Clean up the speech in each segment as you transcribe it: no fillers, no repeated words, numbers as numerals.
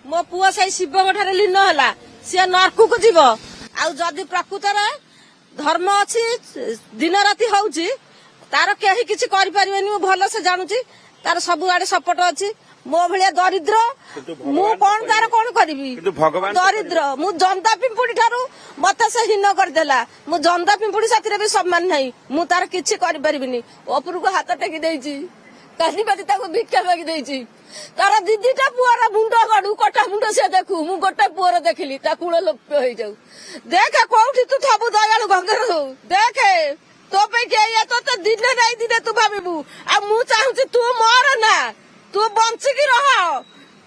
मो पुओ से शिव ठारे लीन है सी नरकू को जीव आदि प्रकृतर धर्म अच्छी दिन राति होउची तार कहीं किसी करें भल से जानूची तार सब आड़े सपोर्ट अच्छी मो भाया दरिद्र मु कौन तार कौन करी दरिद्र मु जनता पिंपुड़ी ठारू मत से हीन करदेला मु जनता पिंपुड़ी साथी भी सम्मान नहीं मु तार किसी करें उपरू को हाथ टेकी देची काली बाटी भिक्षा मागी देची तार दीदीटा पुअर मुंड गड़ू कटा मुंड से देखू मु गोटे पुअर देखिली कूल लोप हो जाऊ देखे कौटी तू थबू दयालु गंगर हो देखे तो तो दिन नहीं दिन तू भाबू आ मु चाहूची तू मोर ना तू बंचिकी रह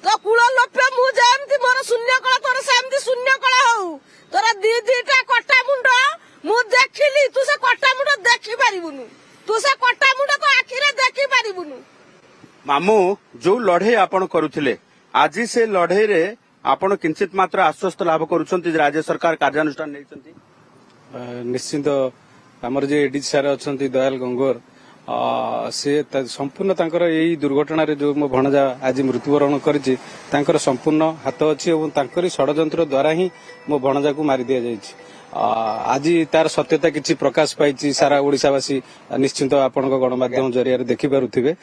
तो कूल लोप्य मुझे मोर शून्य कला तोर सेमती शून्य कला हो तोर दीदीटा कटा मुंड मु देखिली तू से कटा मुंड देखी पारिबुनु तू से कटा मुंड तो आखिरे देखी पारिबुनु मामू जो लड़े आपण करुथिले आज से लड़े रे आपण किंचित मात्र आश्वस्त लाभ करूछंती राज्य सरकार कार्यानुष्ठान नेइछंती निश्चित आमर जे एडीसी सार अछंती दयाल गंगोर से संपूर्ण तांकर एई दुर्घटना रे जो मो भणजा आज मृत्युवरण करिछि तांकर संपूर्ण हाथ अछि एवं तांकरी षडयंत्र द्वारा ही मो भणजा को मारि दिया जाइछि आज तार सत्यता किछि प्रकाश पाइछि सारा ओडिसावासी निश्चित आपण गणमाध्यम जरिया देखि पारुथिबे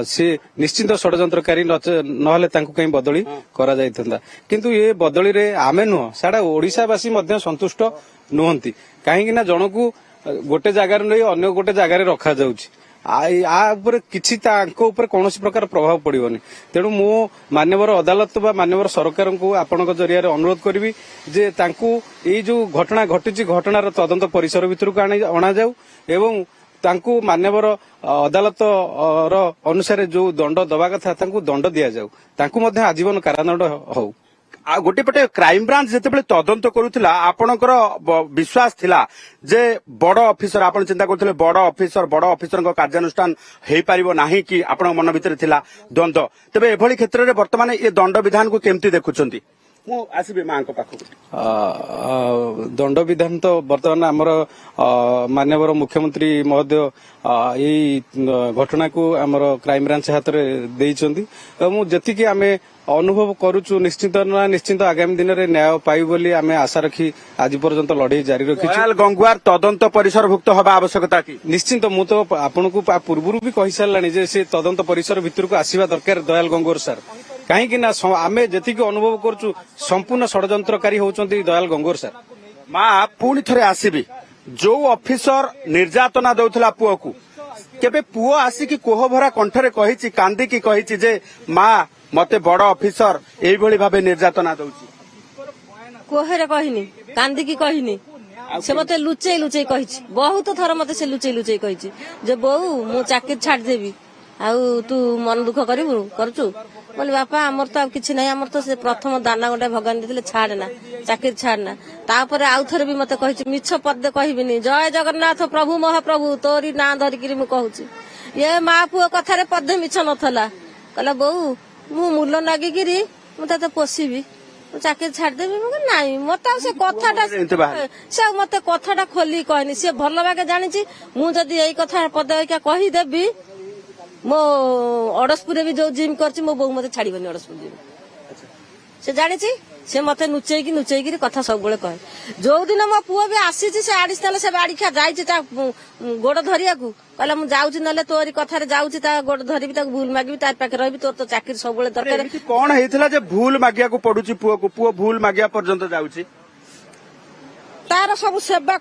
से निश्चित षडयंत्रकारी नहले तांको कहीं बदली करा जाइथंदा किंतु ये बदली रे आमे नुह सारा ओडिसावासी मध्य संतुष्ट नुहंती काहेकि ना जनकू गोटे जगार नहीं अन्य गोटे जगार रखा जाउछि किछि तांको ऊपर कौनसी प्रकार प्रभाव पड़िबनी तेणु मो मान्यवर अदालत बा मान्यवर सरकार को आपनक जरिया अनुरोध करी जे तांको एई जो घटना घटिछि घटनार तदंत परिसर भितर को अणा जाऊ एवं तांको मान्यवर अदालत अनुसार जो दंड दबा कथा तांको दंड दिया जाऊ तांको मध्य आजीवन कारादंड हो गोटे पटे क्राइम ब्रांच जितेबाला तदंत करुला आपणकर विश्वास थिला जे बड़ ऑफिसर आपण चिंता करथिले बड़ ऑफिसर कार्यानुष्ठान हेई परिबो नाही कि आपण मन भितर थिला द्वंद्व तबे एभली क्षेत्र रे वर्तमान ये दंड विधान को केमती देखुचंती मु आसीबे मां को पाखु दंड विधान तो वर्तमान आमर माननीय मुख्यमंत्री महोदय यही घटना को आमर क्राइम ब्रांच हाथ में देइचंती जति आमे अनुभव करूचु निश्चित आगामी दिन में न्याय पाई बोली आमे आशा रखी आज पर्यंत लड़ाई जारी रखी गंगुआर तदंत परिसरभुक्त हवा आवश्यकता की निश्चित मु तो आपन को पूर्व भी कहि सारलानी जे से तदंत परिसर भितर को आसीबा दरकार दयाल गंगोर सर कहीं ना आमे जति अनुभव करूचु संपूर्ण षडयंत्रकारी होउचंती दयाल गंगोर सर मां पुणी थरे आसीबी जो ऑफिसर निर्यातना दउथला पुओ को केबे पुओ आसिकी कोह भरा कंठरे कहिछि कांदी की कहिछि जे मां मते बड़ ऑफिसर एई भली भाबे निर्यातना दउछि कोहरे कहिनी कांदी की कहिनी से मते लुचेई लुचेई कहिछि बहुत थर मते से लुचेई लुचेई कहिछि जे बहु मु चाकरी छाड़ देबी आउ तू मन दुख करिबु करचु बोले बापा आमर तो किसी ना आमर तो से प्रथम दाना गोटे भगवान देते छाड़ना चाकरी छाड़ना तापर आउ थे भी मत कही मिछ पद कहबिनी जय जगन्नाथ प्रभु महाप्रभु तोरी ना धरिकी कहूँ ये माँ पुओ कथार पदे मिछ नथला कहला बोऊ मु मूल नागिकी मुझे पोषिबी चाकरी छाड़देवी नाई मत से कथाटा से मत कथाटा खोली कहनी सी भल भागे जानी मुझे यही कथा पद कहीदेवी मो अड़सपुर भी जो जिम कर मो बो मत छाड़बनी अड़सपुर जिम से जानी से मत नुचेकी कथा सब कहे जो दिन मो पुओ भी आसी से आडिशनाल से बाड़ी खा जाइए गोड़ धरिया कहला मुझे जाऊँ ना तोरी कथार जाऊँ गोड़ धरबी भूल मागि तार पाखे रही तोर तो चाकरी सब दरकार कौन होता भूल मागिया पड़ुची पुओ को पुओ भूल मागिया पर्यंत जाऊँगी तार सब सेवा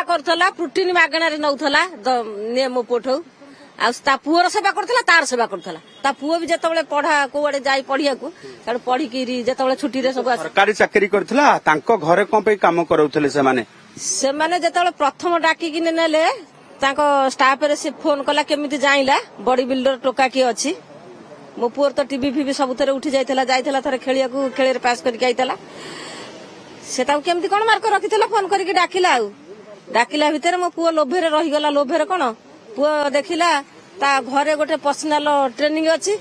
करुला प्रोटीन मागणार नौला मो पुओ आ पुअर सेवा करथला तार सेवा करथला ता पुओ भी जतबेले पढ़ा कोआडे जाई पढ़िया को तार पढ़ी की जतबेले छुट्टी रे सब सरकारी चाकरी करथला तांको घरे कोन पे काम करौथले से माने जतबेले प्रथम डाकी कि नेले तांको स्टाफ रे से फोन कला केमिति जाइला बॉडी बिल्डर टोका की अछि मो पुअर तो टीवी फीवी सब थरे उठी जाइथला थरे खेलिया को खेले पास करके आइतला से ताऊ केमिति कोन मार्क रखितला फोन करके डाकिला भितर मो पुओ लोभेरे रही गला लोभेरे कोन पुओ देखिला ता घरे गोटे पर्सनाल ट्रेनिंग अच्छी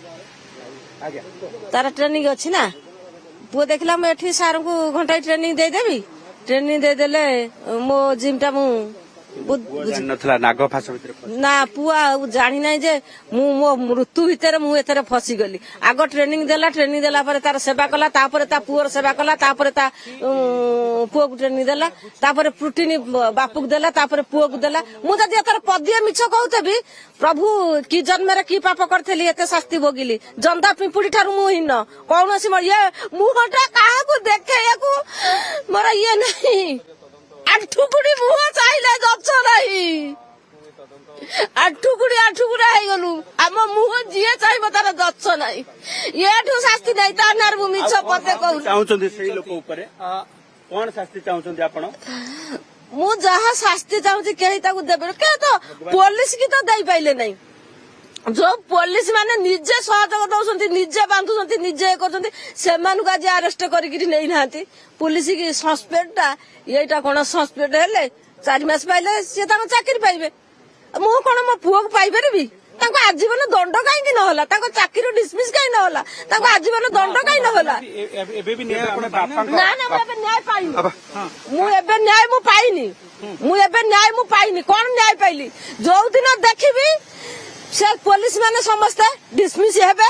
तार ट्रेनिंग अच्छी ना पुओ देखिला मैं सार को घंटा ट्रेनिंग देदेवी ट्रेनिंग देदेले मो जिम टा मु ନଥିଲା ନାଗ ଫାସ ଭିତରେ ନା ପୁଅ ଆଉ ଜାଣି ନାହିଁ ଯେ ମୁଁ ମୋ ମୃତ୍ୟୁ ଭିତରେ ମୁଁ ଏଥିରେ ଫସିଗଲି। ଆଗ ଟ୍ରେନିଂ ଦେଲା ପରେ ତାର ସେବା କଲା, ତାପରେ ତା ପୁଅର ସେବା କଲା, ତାପରେ ତା ପୁଅକୁ ଟ୍ରେନିଂ ଦେଲା, ତାପରେ ପ୍ରୋଟିନ ବାପୁକୁ ଦେଲା, ତାପରେ ପୁଅକୁ ଦେଲା। ମୁଁ ଯଦି ଏଥର ପଦିଏ ମିଛ କହୁଥିବି, ପ୍ରଭୁ କି ଜନ୍ମରେ କି ପାପ କରିଥିଲି ଏତେ ଶାସ୍ତି ଭୋଗିଲି। ଜନ୍ଦା ପିମ୍ପୁଡି ଠାରୁ ମୁଁ ହୀନ। କୌଣସି ମୁଁ ଘଣ୍ଟା କାହାକୁ ଦେଖେଇବାକୁ ମୋର ଇଏ ନାହିଁ। ଆଠୁକୁଡି ମୁହଁ ଚାହିଁଲେ ଗଛ ନାହିଁ। ଆଠୁକୁଡା ହେଇଗଲୁ। ଆମ ମୁହଁ ଯିଏ ଚାହିଁବ ତାର ଗଛ ନାହିଁ। ଏଠୁ ଶାସ୍ତି ନାହିଁ। ତା ନାଁରେ ମୁଁ ମିଛ ପଦେ କହୁଛି। ଚାହୁଁଛନ୍ତି ସେଇ ଲୋକ ଉପରେ କଣ ଶାସ୍ତି ଚାହୁଁଛନ୍ତି ଆପଣ? ମୁଁ ଯାହା ଶାସ୍ତି ଚାହୁଁଛି କେହି ତାକୁ ଦେବେ। କେହି ତ ପୋଲିସ କି ତ ଦେଇପାଇଲେ ନାହିଁ। ଯୋଉ ପୋଲିସ ମାନେ ନିଜେ ସହଯୋଗ ଦଉଛନ୍ତି, ନିଜେ ବାନ୍ଧୁଛନ୍ତି, ନିଜେ କରୁଛନ୍ତି, ସେମାନଙ୍କୁ ଆଜି ଆରେଷ୍ଟ କରିକି ନେଇନାହାନ୍ତି। ପୋଲିସ କି ସସ୍ପେଣ୍ଡ ଟା ଏଇଟା କଣ ସସ୍ପେଣ୍ଡ ହେଲେ 4 ମାସ ପାଇଲେ ସିଏ ତାଙ୍କ ଚାକିରି ପାଇବେ। ମୁଁ କଣ ମୋ ପୁଅକୁ ପାଇପାରିବି? ତାଙ୍କୁ ଆଜୀବନ ଦଣ୍ଡ କାହିଁକି ନହେଲା? ତାଙ୍କ ଚାକିରି ଡିସମିସ୍ କାହିଁ ନହେଲା? ତାଙ୍କୁ ଆଜୀବନ ଦଣ୍ଡ କାହିଁ ନହେଲା? ନା ନା ମୁଁ ଏବେ ନ୍ୟାୟ ପାଇନି। ମୁଁ ଏବେ ନ୍ୟାୟ ପାଇନି। କଣ ନ୍ୟାୟ ପାଇଲି? ଯୋଉଦିନ ଦେଖିବି ସେ ପୋଲିସ ମାନେ ସମସ୍ତେ ଡିସମିସ୍ ହେବେ,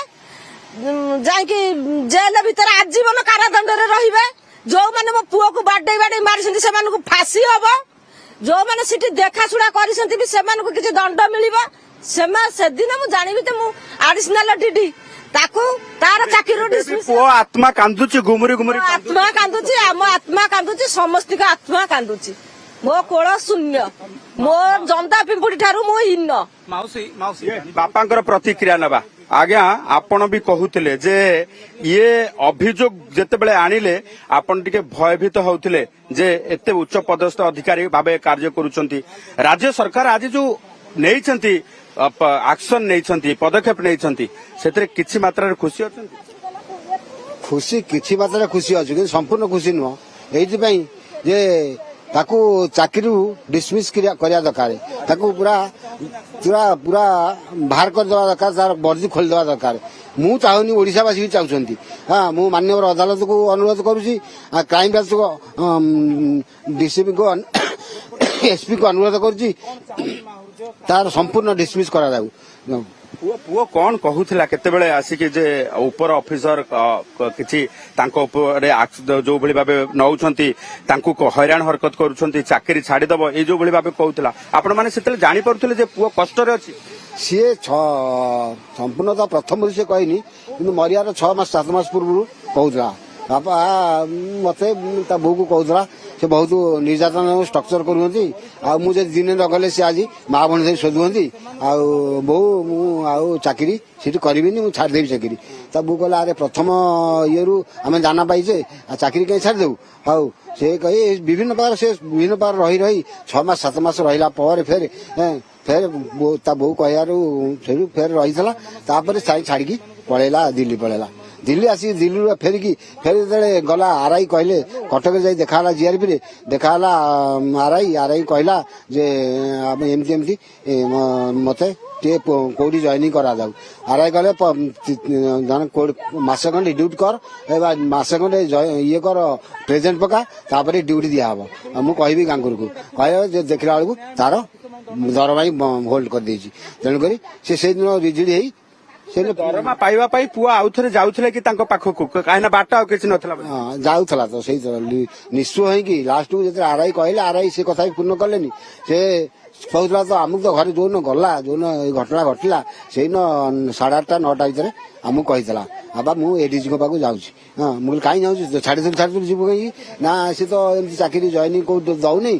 ଯାଇକି ଜେଲ ଭିତରେ ଆଜୀବନ କାରାଦଣ୍ଡରେ ରହିବେ। ଯୋଉମାନେ ମୋ ପୁଅକୁ ବାଡେଇ ମାରିଛନ୍ତି ସେମାନଙ୍କୁ ଫାଶୀ ହବ। ଯୋଉମାନେ ସେଠି ଦେଖାଶୁଣା କରିଛନ୍ତି ବି ସେମାନଙ୍କୁ କିଛି ଦଣ୍ଡ ମିଳିବ। ସେଦିନ ମୁଁ ଜାଣିବି ଯେ ମୁଁ ଆଡିସନାଲ ଡିଡି ତାକୁ ତାର ଚାକିରିରୁ ଡିସମିସ୍। ପୁଅ ଆତ୍ମା କାନ୍ଦୁଛି, ଗୁମୁରି ଆତ୍ମା କାନ୍ଦୁଛି, ଆମ ଆତ୍ମା କାନ୍ଦୁଛି, ସମସ୍ତଙ୍କ ଆତ୍ମା କାନ୍ଦୁଛି। ମୋ କୋଳ ଶୂନ୍ୟ, ମୋ ଜନ୍ଦା ପିମ୍ପୁଡି ଠାରୁ ମୁଁ ହୀନ। ବାପାଙ୍କର ପ୍ରତିକ୍ରିୟା ନେବା। ଆଜ୍ଞା, ଆପଣ ବି କହୁଥିଲେ ଯେ ଇଏ ଅଭିଯୋଗ ଯେତେବେଳେ ଆଣିଲେ ଆପଣ ଟିକେ ଭୟଭୀତ ହଉଥିଲେ ଯେ ଏତେ ଉଚ୍ଚ ପଦସ୍ଥ ଅଧିକାରୀ ଭାବେ କାର୍ଯ୍ୟ କରୁଛନ୍ତି। ରାଜ୍ୟ ସରକାର ଆଜି ଯୋଉ ନେଇଛନ୍ତି ଆକ୍ସନ ନେଇଛନ୍ତି, ପଦକ୍ଷେପ ନେଇଛନ୍ତି, ସେଥିରେ କିଛି ମାତ୍ରାରେ ଖୁସି ଅଛନ୍ତି? କିଛି ମାତ୍ରାରେ ଖୁସି ଅଛି, କିନ୍ତୁ ସମ୍ପୂର୍ଣ୍ଣ ଖୁସି ନୁହଁ। ଏଇଥିପାଇଁ ଯେ ତାକୁ ଚାକିରିରୁ ଡିସମିସ୍ କରିବା ଦରକାର, ତାକୁ ପୁରା ବାହାର କରିଦେବା ଦରକାର, ତାର ବର୍ଦ୍ଦି ଖୋଲିଦେବା ଦରକାର। ମୁଁ ଚାହୁଁନି, ଓଡିଶାବାସୀ ବି ଚାହୁଁଛନ୍ତି। ମୁଁ ମାନ୍ୟବର ଅଦାଲତକୁ ଅନୁରୋଧ କରୁଛି, କ୍ରାଇମବ୍ରାଞ୍ଚ ଡିସିପିକୁ ଏସପିକୁ ଅନୁରୋଧ କରୁଛି, ତାର ସମ୍ପୂର୍ଣ୍ଣ ଡିସମିସ୍ କରାଯାଉ। ପୁଅ କଣ କହୁଥିଲା କେତେବେଳେ ଆସିକି ଯେ ଉପର ଅଫିସର କିଛି ତାଙ୍କ ଉପରେ ଯୋଉ ଭଳି ଭାବେ ନଉଛନ୍ତି, ତାଙ୍କୁ ହଇରାଣ ହରକତ କରୁଛନ୍ତି, ଚାକିରି ଛାଡିଦବ, ଏଇ ଯୋଉ ଭଳି ଭାବେ କହୁଥିଲା, ଆପଣ ମାନେ ସେତେବେଳେ ଜାଣିପାରୁଥିଲେ ଯେ ପୁଅ କଷ୍ଟରେ ଅଛି? ସିଏ ସମ୍ପୂର୍ଣ୍ଣ ତ ପ୍ରଥମରୁ ସେ କହିନି, କିନ୍ତୁ ମରିବାର 6 ମାସ 7 ମାସ ପୂର୍ବରୁ କହୁଥିଲା। ବାପା ମତେ ତା ବୋଉକୁ କହୁଥିଲା ସେ ବହୁତ ନିର୍ଯାତନା ଷ୍ଟ୍ରକ୍ଚର କରୁଛନ୍ତି, ଆଉ ମୁଁ ଯଦି ଦିନେ ନ ଗଲେ ସେ ଆଜି ମା ଭଉଣୀ ଧରି ଶୋଧୁଛନ୍ତି, ଆଉ ବୋଉ ମୁଁ ଆଉ ଚାକିରି ସେଠି କରିବିନି, ମୁଁ ଛାଡ଼ିଦେବି ଚାକିରି। ତା ବୋଉ କହିଲା, ଆରେ ପ୍ରଥମ ଇଏରୁ ଆମେ ଦାନା ପାଇଛେ, ଆଉ ଚାକିରି କାହିଁ ଛାଡ଼ିଦେବୁ? ହଉ ସେ କହି ବିଭିନ୍ନ ପ୍ରକାର ରହି 6 ମାସ 7 ମାସ ରହିଲା ପରେ ଫେର ତା ବୋଉ କହିବାରୁ ସେଠୁ ଫେର ରହିଥିଲା। ତାପରେ ଛାଡିକି ପଳେଇଲା, ଦିଲ୍ଲୀ ପଳେଇଲା। ଦିଲ୍ଲୀ ଆସିକି ଦିଲ୍ଲୀରୁ ଫେରି ଯେତେବେଳେ ଗଲା, ଆର୍ଆଇ କହିଲେ, କଟକରେ ଯାଇ ଦେଖା ହେଲା, ଜିଆରପିରେ ଦେଖା ହେଲା, ଆର୍ଆଇ କହିଲା ଯେ ଆମେ ଏମିତି ମତେ ଟିକେ କୋଉଠି ଜଏନିଂ କରାଯାଉ। ଆର୍ଆଇ କହିଲେ ମାସେ ଖଣ୍ଡେ ଡ୍ୟୁଟି କର, ମାସେ ଖଣ୍ଡେ ଇଏ କର, ପ୍ରେଜେଣ୍ଟ ପକା, ତାପରେ ଡ୍ୟୁଟି ଦିଆହବ। ମୁଁ କହିବି ଗାଙ୍ଗୁରକୁ, କହିବ ଯେ ଦେଖିଲା ବେଳକୁ ତାର ଦରମା ହୋଲ୍ଡ କରିଦେଇଛି। ତେଣୁକରି ସେ ସେଇଦିନ ରିଜିଡି ହେଇ ଦରମା ପାଇବା ପାଇଁ ପୁଅ ଆଉଥରେ ଯାଉଥିଲେ କି ତାଙ୍କ ପାଖକୁ, କାହିଁକି ନା ବାଟ ଆଉ କିଛି ନଥିଲା? ଯାଉଥିଲା ତ ସେଇ ନିଶ୍ଚୟ ହେଇକି ଲାଷ୍ଟକୁ ଯେତେବେଳେ ଆର୍ଆଇ କହିଲେ, ଆର୍ଆଇ ସେ କଥା ବି ପୂର୍ଣ୍ଣ କଲେନି। ସେ କହୁଥିଲା ତ ଆମକୁ ତ ଘରେ ଯୋଉଦିନ ଏଇ ଘଟଣା ଘଟିଲା ସେଇଦିନ 8:30 9ଟା ଭିତରେ ଆମକୁ କହିଥିଲା, ବାବା ମୁଁ ଏଡିଜିଙ୍କ ପାଖକୁ ଯାଉଛି। ମୁଁ କହିଲି କାହିଁ ଯାଉଛି? ଛାଡ଼ିଦେଲି ଯିବୁ କାହିଁକି? ନା ସେ ତ ଏମିତି ଚାକିରି ଜଏନିଂ କୋଉଠି ଦଉନି,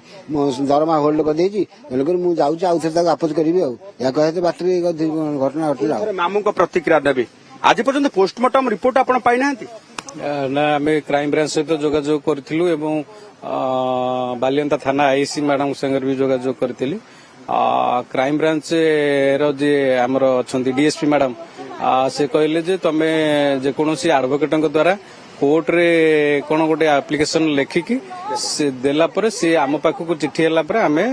ଦରମା ହୋଲ୍ଡ କରିଦେଇଛି, ତେଣୁକରି ମୁଁ ଯାଉଛି, ଆଉ ଥରେ ତାକୁ ଆପୋଜ କରିବି। ଆଉ ଏହା କହିବା ବାଟରେ ଘଟଣା ଘଟିଲା। ମାମୁଙ୍କ ପ୍ରତିକ୍ରିୟା ଦେବି। ଆଜି ପର୍ଯ୍ୟନ୍ତ ପୋଷ୍ଟମର୍ଟମ ରିପୋର୍ଟ ଆପଣ ପାଇନାହାନ୍ତି? ନା, ଆମେ କ୍ରାଇମବ୍ରାଞ୍ଚ ସହିତ ଯୋଗାଯୋଗ କରିଥିଲୁ ଏବଂ ବାଲିଅନ୍ତା ଥାନା ଆଇସି ମ୍ୟାଡାମଙ୍କ ସାଙ୍ଗରେ ବି ଯୋଗାଯୋଗ କରିଥିଲି। କ୍ରାଇମବ୍ରାଞ୍ଚ ର ଯିଏ ଆମର ଅଛନ୍ତି ଡିଏସପି ମ୍ୟାଡାମ, ସେ କହିଲେ ଯେ ତମେ ଯେକୌଣସି ଆଡଭୋକେଟଙ୍କ ଦ୍ୱାରା କୋର୍ଟରେ କଣ ଗୋଟେ ଆପ୍ଲିକେସନ ଲେଖିକି ସେ ଦେଲା ପରେ ସେ ଆମ ପାଖକୁ ଚିଠି ହେଲା ପରେ ଆମେ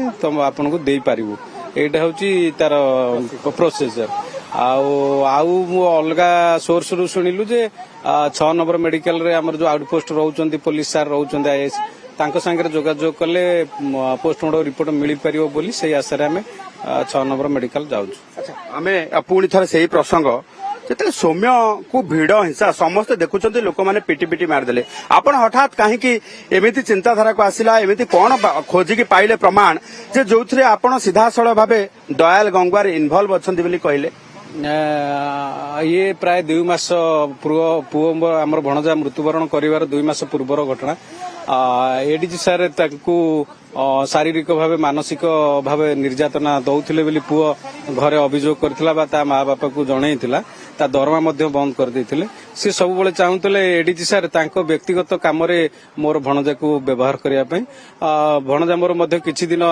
ଆପଣଙ୍କୁ ଦେଇପାରିବୁ। ଏଇଟା ହଉଛି ତାର ପ୍ରୋସିଜର। ଆଉ ମୁଁ ଅଲଗା ସୋର୍ସ ରୁ ଶୁଣିଲୁ ଯେ 6 ନମ୍ବର ମେଡିକାଲରେ ଆମର ଯୋଉ ଆଉଟପୋଷ୍ଟ ରହୁଛନ୍ତି, ପୋଲିସ ସାର୍ ରହୁଛନ୍ତି, ଆଇଏଏସ୍, ତାଙ୍କ ସାଙ୍ଗରେ ଯୋଗାଯୋଗ କଲେ ପୋଷ୍ଟମର୍ଟମ ରିପୋର୍ଟ ମିଳିପାରିବ ବୋଲି ସେଇ ଆଶାରେ ଆମେ 6 ନମ୍ବର ମେଡିକାଲ ଯାଉଛୁ। ଆମେ ପୁଣି ଥରେ ସେଇ ପ୍ରସଙ୍ଗ ଯେତେବେଳେ ସୌମ୍ୟକୁ ଭିଡ ହିଂସା ସମସ୍ତେ ଦେଖୁଛନ୍ତି ଲୋକମାନେ ପିଟି ପିଟି ମାରିଦେଲେ ଆପଣ ହଠାତ୍ କାହିଁକି ଏମିତି ଚିନ୍ତାଧାରାକୁ ଆସିଲା ଏମିତି କଣ ଖୋଜିକି ପାଇଲେ ପ୍ରମାଣ ଯେ ଯୋଉଥିରେ ଆପଣ ସିଧାସଳଖ ଭାବେ ଦୟାଲ ଗଙ୍ଗୱାର ଇନଭଲ୍ଭ ଅଛନ୍ତି ବୋଲି କହିଲେ? ଇଏ ପ୍ରାୟ 2 ମାସ ପୁଅ ଆମର ଭଣଜା ମୃତ୍ୟୁବରଣ କରିବାର 2 ମାସ ପୂର୍ବର ଘଟଣା। ଏଡିଜି ସାର୍ ତାଙ୍କୁ ଶାରୀରିକ ଭାବେ ମାନସିକ ଭାବେ ନିର୍ଯାତନା ଦଉଥିଲେ ବୋଲି ପୁଅ ଘରେ ଅଭିଯୋଗ କରିଥିଲା ବା ତା ମା ବାପାକୁ ଜଣେଇଥିଲା। ତା ଦରମା ମଧ୍ୟ ବନ୍ଦ କରିଦେଇଥିଲେ। ସେ ସବୁବେଳେ ଚାହୁଁଥିଲେ ଏଡିଜି ସାର୍ ତାଙ୍କ ବ୍ୟକ୍ତିଗତ କାମରେ ମୋର ଭଣଜାକୁ ବ୍ୟବହାର କରିବା ପାଇଁ। ଭଣଜା ମୋର ମଧ୍ୟ କିଛି ଦିନ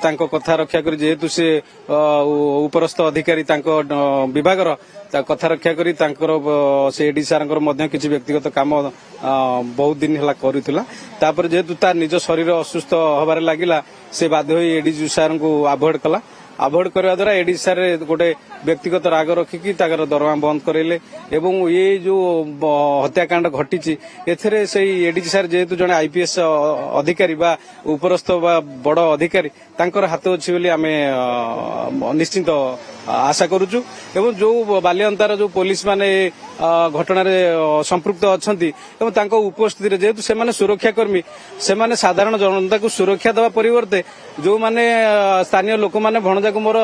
ତାଙ୍କ କଥା ରକ୍ଷା କରି ଯେହେତୁ ସେ ଉପରସ୍ଥ ଅଧିକାରୀ ତାଙ୍କ ବିଭାଗର କଥା ରକ୍ଷା କରି ତାଙ୍କର ସେ ଏଡି ସାର୍ଙ୍କର ମଧ୍ୟ କିଛି ବ୍ୟକ୍ତିଗତ କାମ ବହୁତ ଦିନ ହେଲା କରୁଥିଲା। ତାପରେ ଯେହେତୁ ତା ନିଜ ଶରୀର ଅସୁସ୍ଥ ହବାରେ ଲାଗିଲା ସେ ବାଧ୍ୟ ହୋଇ ଏଡିଜି ସାର୍ଙ୍କୁ ଆଭଏଡ୍ କଲା। ଆଭଏଡ୍ କରିବା ଦ୍ୱାରା ଏଡି ସାର୍ ଗୋଟେ ବ୍ୟକ୍ତିଗତ ରାଗ ରଖିକି ତାଙ୍କର ଦରମା ବନ୍ଦ କରାଇଲେ ଏବଂ ଏ ଯୋଉ ହତ୍ୟାକାଣ୍ଡ ଘଟିଛି ଏଥିରେ ସେଇ ଏଡିଜି ସାର୍ ଯେହେତୁ ଜଣେ ଆଇପିଏସ୍ ଅଧିକାରୀ ବା ଉପରସ୍ଥ ବା ବଡ ଅଧିକାରୀ ତାଙ୍କର ହାତ ଅଛି ବୋଲି ଆମେ ନିଶ୍ଚିନ୍ତ ଆଶା କରୁଛୁ ଏବଂ ଯୋଉ ବାଲିଅନ୍ତାର ଯୋଉ ପୋଲିସ ମାନେ ଘଟଣାରେ ସମ୍ପୃକ୍ତ ଅଛନ୍ତି ଏବଂ ତାଙ୍କ ଉପସ୍ଥିତିରେ ଯେହେତୁ ସେମାନେ ସୁରକ୍ଷା କର୍ମୀ ସେମାନେ ସାଧାରଣ ଜନତାକୁ ସୁରକ୍ଷା ଦେବା ପରିବର୍ତ୍ତେ ଯୋଉମାନେ ସ୍ଥାନୀୟ ଲୋକମାନେ ଭଣଜାକୁ ମୋର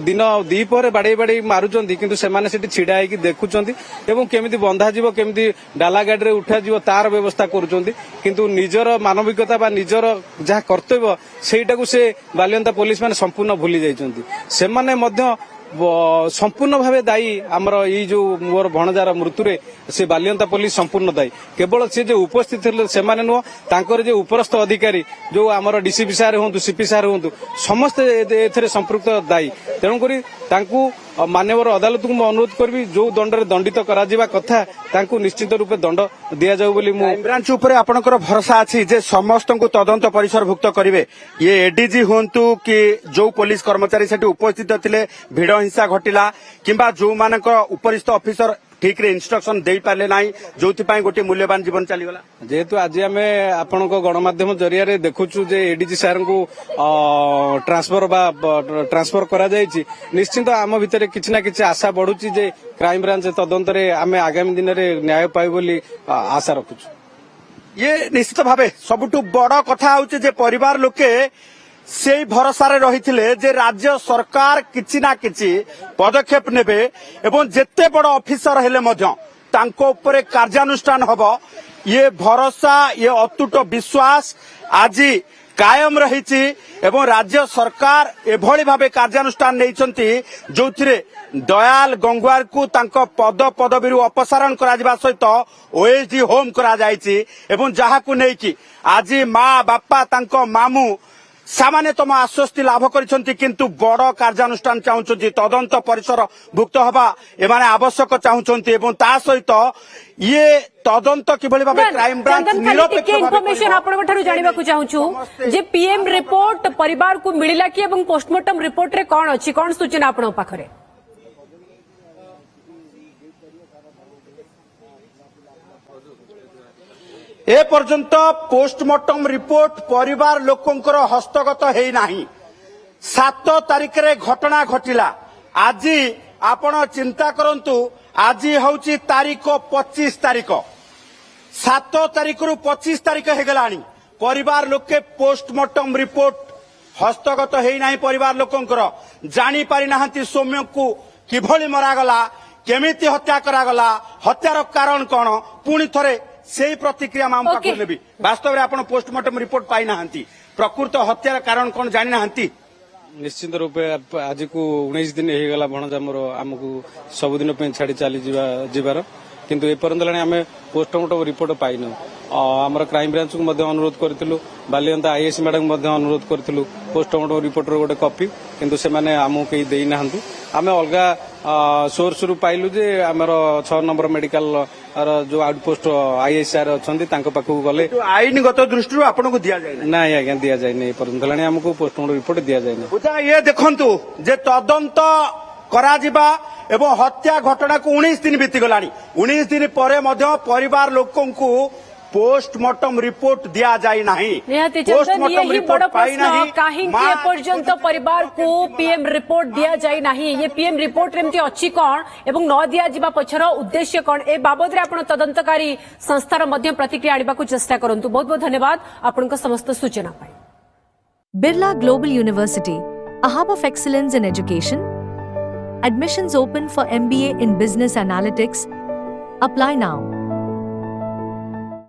ଦିନ ଦ୍ୱିପହରେ ବାଡେଇ ବାଡେଇ ମାରୁଛନ୍ତି କିନ୍ତୁ ସେମାନେ ସେଠି ଛିଡା ହେଇକି ଦେଖୁଛନ୍ତି ଏବଂ କେମିତି ବନ୍ଧାଯିବ କେମିତି ଡାଲା ଗାଡିରେ ଉଠାଯିବ ତାର ବ୍ୟବସ୍ଥା କରୁଛନ୍ତି କିନ୍ତୁ ନିଜର ମାନବିକତା ବା ନିଜର ଯାହା କର୍ତ୍ତବ୍ୟ ସେଇଟାକୁ ସେ ବାଲିଅନ୍ତା ପୋଲିସ ମାନେ ସମ୍ପୂର୍ଣ୍ଣ ଭୁଲି ଯାଇଛନ୍ତି। ସେମାନେ ମଧ୍ୟ ସମ୍ପୂର୍ଣ୍ଣ ଭାବେ ଦାୟୀ ଆମର ଏଇ ଯୋଉ ମୋର ଭଣଜାର ମୃତ୍ୟୁରେ ସେ ବାଲିଅନ୍ତା ପୋଲିସ ସମ୍ପୂର୍ଣ୍ଣ ଦାୟୀ। କେବଳ ସେ ଯେ ଉପସ୍ଥିତ ଥିଲେ ସେମାନେ ନୁହଁ ତାଙ୍କର ଯେ ଉପରସ୍ଥ ଅଧିକାରୀ ଯୋଉ ଆମର ଡିସିପି ସାର୍ ହୁଅନ୍ତୁ ସିପି ସାର୍ ହୁଅନ୍ତୁ ସମସ୍ତେ ଏଥିରେ ସମ୍ପୃକ୍ତ ଦାୟୀ। ତେଣୁକରି ତାଙ୍କୁ ମାନ୍ୟବର ଅଦାଲତକୁ ମୁଁ ଅନୁରୋଧ କରିବି ଯୋଉ ଦଣ୍ଡରେ ଦଣ୍ଡିତ କରାଯିବା କଥା ତାଙ୍କୁ ନିଶ୍ଚିତ ରୂପେ ଦଣ୍ଡ ଦିଆଯାଉ ବୋଲି ମୁଁ କ୍ରାଇମବ୍ରାଞ୍ଚ ଉପରେ ଆପଣଙ୍କର ଭରସା ଅଛି ଯେ ସମସ୍ତଙ୍କୁ ତଦନ୍ତ ପରିସରଭୁକ୍ତ କରିବେ? ଇଏ ଏଡିଜି ହୁଅନ୍ତୁ କି ଯୋଉ ପୋଲିସ କର୍ମଚାରୀ ସେଠି ଉପସ୍ଥିତ ଥିଲେ ଭିଡ ହିଂସା ଘଟିଲା କିମ୍ବା ଯୋଉମାନଙ୍କ ଉପରିସ୍ଥ ଅଫିସର ଠିକ୍ ରେ ଇନଷ୍ଟ୍ରକ୍ସନ ଦେଇପାରିଲେ ନାହିଁ ଯୋଉଥିପାଇଁ ଗୋଟିଏ ମୂଲ୍ୟବାନ ଜୀବନ ଚାଲିଗଲା? ଯେହେତୁ ଆଜି ଆମେ ଆପଣଙ୍କ ଗଣମାଧ୍ୟମ ଜରିଆରେ ଦେଖୁଛୁ ଯେ ଏଡିଜି ସାର୍ଙ୍କୁ ଟ୍ରାନ୍ସଫର କରାଯାଇଛି ନିଶ୍ଚିନ୍ତ ଆମ ଭିତରେ କିଛି ନା କିଛି ଆଶା ବଢୁଛି ଯେ କ୍ରାଇମବ୍ରାଞ୍ଚ ତଦନ୍ତରେ ଆମେ ଆଗାମୀ ଦିନରେ ନ୍ୟାୟ ପାଇବୁ ବୋଲି ଆଶା ରଖୁଛୁ। ଇଏ ନିଶ୍ଚିତ ଭାବେ ସବୁଠୁ ବଡ କଥା ହେଉଛି ଯେ ପରିବାର ଲୋକେ ସେଇ ଭରସାରେ ରହିଥିଲେ ଯେ ରାଜ୍ୟ ସରକାର କିଛି ନା କିଛି ପଦକ୍ଷେପ ନେବେ ଏବଂ ଯେତେ ବଡ ଅଫିସର ହେଲେ ମଧ୍ୟ ତାଙ୍କ ଉପରେ କାର୍ଯ୍ୟାନୁଷ୍ଠାନ ହବ। ଇଏ ଭରସା ଇଏ ଅତୁଟ ବିଶ୍ୱାସ ଆଜି କାୟମ ରହିଛି ଏବଂ ରାଜ୍ୟ ସରକାର ଏଭଳି ଭାବେ କାର୍ଯ୍ୟାନୁଷ୍ଠାନ ନେଇଛନ୍ତି ଯୋଉଥିରେ ଦୟାଲ ଗଙ୍ଗୱାରକୁ ତାଙ୍କ ପଦବୀରୁ ଅପସାରଣ କରାଯିବା ସହିତ ଓଏସଡି ହୋମ କରାଯାଇଛି ଏବଂ ଯାହାକୁ ନେଇକି ଆଜି ମା ବାପା ତାଙ୍କ ମାମୁଁ ସାମାନ୍ୟତମ ଆଶ୍ୱସ୍ତି ଲାଭ କରିଛନ୍ତି କିନ୍ତୁ ବଡ କାର୍ଯ୍ୟାନୁଷ୍ଠାନ ଚାହୁଁଛନ୍ତି ତଦନ୍ତ ପରିସର ଭୁକ୍ତ ହେବା ଏମାନେ ଆବଶ୍ୟକ ଚାହୁଁଛନ୍ତି ଏବଂ ତା ସହିତ ଇଏ ତଦନ୍ତ କିଭଳି ଭାବେ କ୍ରାଇମବ୍ରାଞ୍ଚ ନିରପେକ୍ଷ ଇନଫର୍ମେସନ ଆପଣଙ୍କ ଠାରୁ ଜାଣିବାକୁ ଚାହୁଁଛୁ ଯେ ପିଏମ ରିପୋର୍ଟ ପରିବାରକୁ ମିଳିଲା କି ଏବଂ ପୋଷ୍ଟମର୍ଟମ ରିପୋର୍ଟରେ କଣ ଅଛି କଣ ସୂଚନା ଆପଣଙ୍କ ପାଖରେ? ए पर्यंत पोस्टमार्टम रिपोर्ट परिवार लोकंकर हस्तगत हेई नाही। 7 तारिख रे घटना घटिला। आज आपण चिंता करंतु आज होची तारीख 25 तारीख 7 तारीख रु 25 तारीख हे गलानी परिवार लोके पोस्टमार्टम रिपोर्ट हस्तगत हेई नाही। परिवार लोकंकर जानी पारि नाहंती सौम्य को किभली मरा गला केमिति हत्या करा गला हत्यार कारण कोन पुणी थरे से प्रतिक्रिया माम पाखु नेबी। वास्तव में आपण पोस्टमार्टम रिपोर्ट पाई नाहंती प्रकृत हत्यार कारण कोन जानि नाहंती। निश्चित रूपे आज को 19 दिन हो गला भणजा मोर आमको सबुदिन छाड़ी चली जीवार किंतु एपर्यंत आम पोस्टमार्टम रिपोर्ट पाइन। आमर क्राइमब्रांच को अनुरोध करूँ बालिअंता आईएएस मैडम अनुरोध करूँ पोस्टमार्टम रिपोर्टर गोटे कॉपी किंतु से आमको कहीं देना आम अलग सोर्स रु पाइलु जे आमर 6 नंबर मेडिकल जो आउटपोस्ट आईएएस सार अच्छा पाखक गले आईनगत दृष्टि आपको दि जाए ना आज्ञा दि जाए एपर्यंत आमको पोस्टमार्टम रिपोर्ट दि जाए। ये देखंतु जे तदंत कराजिबा एवं हत्या घटना को 19 दिन बीतीगलानी 19 दिन पर परिवार लोकंकु पोस्टमार्टम रिपोर्ट दिया जाए नहीं। निहाती चंदन, पोस्टमार्टम यही बड़ रिपोर्ट पाई प्रश्न नहीं। कहीं मार्च एपर्यंत परिवार को पीएम रिपोर्ट दिया जाए नहीं, ये पीएम रिपोर्ट एमती अच्छी कौन एवं न दिया जिबा पछर उद्देश्य कौन, ए बाबद रे आपण तदंतकारी संस्थार मध्य प्रतिक्रिया आनिबाकू चेष्टा करंतु। बहुत बहुत धन्यवाद आपनका समस्त सूचना पाई। Birla Global University, a hub of excellence in education. Admissions open for MBA in Business Analytics. Apply now.